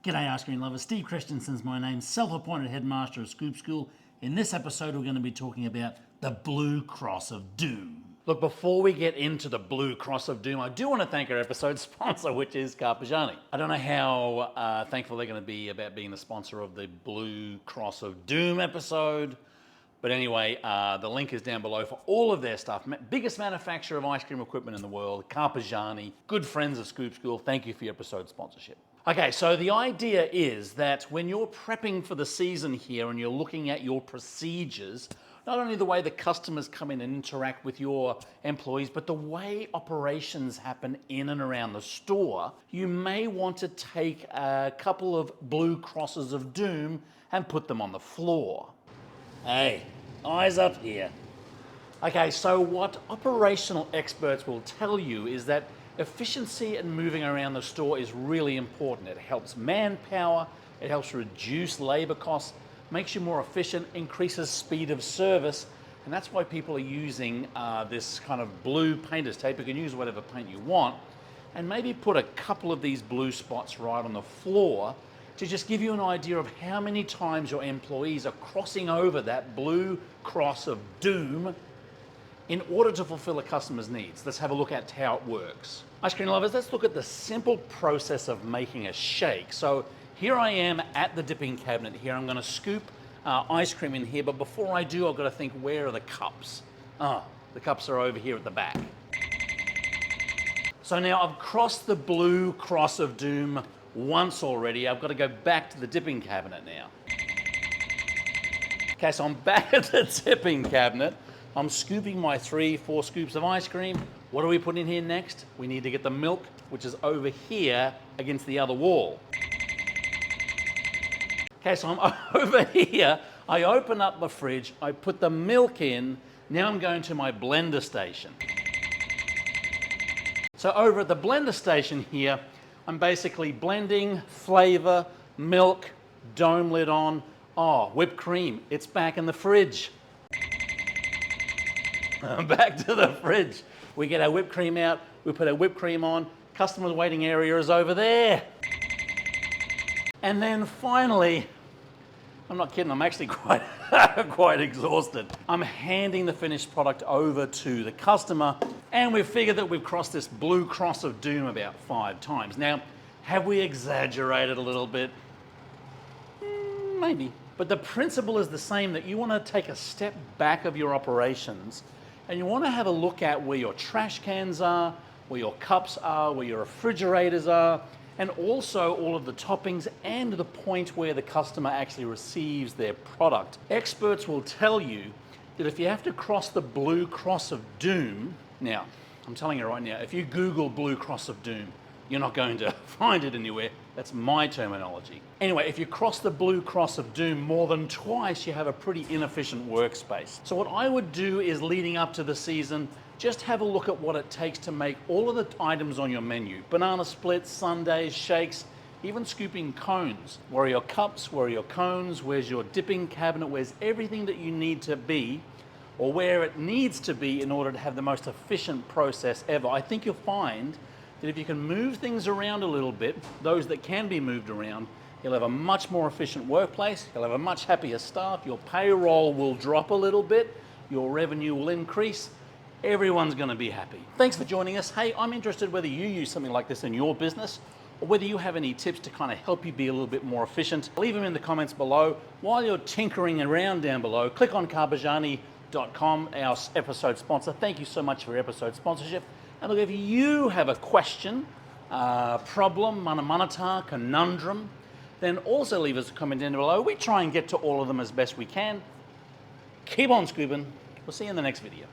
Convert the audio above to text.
G'day ice cream lovers, Steve Christensen's my name, self-appointed headmaster of Scoop School. In this episode we're going to be talking about the Blue Cross of Doom. Look, before we get into the Blue Cross of Doom, I do want to thank our episode sponsor, which is Carpigiani. I don't know how thankful they're going to be about being the sponsor of the Blue Cross of Doom episode. But anyway, the link is down below for all of their stuff. Biggest manufacturer of ice cream equipment in the world, Carpigiani, good friends of Scoop School. Thank you for your episode sponsorship. Okay, so the idea is that when you're prepping for the season here and you're looking at your procedures, not only the way the customers come in and interact with your employees, but the way operations happen in and around the store, you may want to take a couple of blue crosses of doom and put them on the floor. Hey, eyes up here. Okay, so what operational experts will tell you is that efficiency and moving around the store is really important. It helps manpower, it helps reduce labor costs, makes you more efficient, increases speed of service, and that's why people are using this kind of blue painter's tape. You can use whatever paint you want, and maybe put a couple of these blue spots right on the floor to just give you an idea of how many times your employees are crossing over that blue cross of doom in order to fulfill a customer's needs. Let's have a look at how it works. Ice cream lovers, let's look at the simple process of making a shake. So here I am at the dipping cabinet here. I'm gonna scoop ice cream in here, but before I do, I've gotta think, where are the cups? The cups are over here at the back. So now I've crossed the blue cross of doom once already. I've got to go back to the dipping cabinet now. Okay, so I'm back at the dipping cabinet. I'm scooping my 3-4 scoops of ice cream. What do we put in here next? We need to get the milk, which is over here against the other wall. Okay, so I'm over here. I open up the fridge, I put the milk in. Now I'm going to my blender station. So over at the blender station here, I'm basically blending flavor, milk, dome lid on. Oh, whipped cream, it's back in the fridge. Back to the fridge. We get our whipped cream out, we put our whipped cream on, customer's waiting area is over there. And then finally, I'm not kidding, I'm actually quite exhausted. I'm handing the finished product over to the customer, and we've figured that we've crossed this blue cross of doom about 5 times. Now, have we exaggerated a little bit? Maybe. But the principle is the same, that you want to take a step back of your operations and you want to have a look at where your trash cans are, where your cups are, where your refrigerators are, and also all of the toppings and the point where the customer actually receives their product. Experts will tell you that if you have to cross the blue cross of doom, now, I'm telling you right now, if you Google blue cross of doom, you're not going to find it anywhere. That's my terminology. Anyway, if you cross the blue cross of doom more than twice, you have a pretty inefficient workspace. So what I would do is, leading up to the season, just have a look at what it takes to make all of the items on your menu. Banana splits, sundaes, shakes, even scooping cones. Where are your cups? Where are your cones? Where's your dipping cabinet? Where's everything that you need to be, or where it needs to be in order to have the most efficient process ever? I think you'll find that if you can move things around a little bit, those that can be moved around, you'll have a much more efficient workplace, you'll have a much happier staff, your payroll will drop a little bit, your revenue will increase, everyone's going to be happy. Thanks for joining us. Hey, I'm interested whether you use something like this in your business, or whether you have any tips to kind of help you be a little bit more efficient. Leave them in the comments below. While you're tinkering around down below, click on Carpigiani.com, our episode sponsor. Thank you so much for your episode sponsorship. And look, if you have a question, problem, manamanatar, conundrum, then also leave us a comment down below. We try and get to all of them as best we can. Keep on scooping. We'll see you in the next video.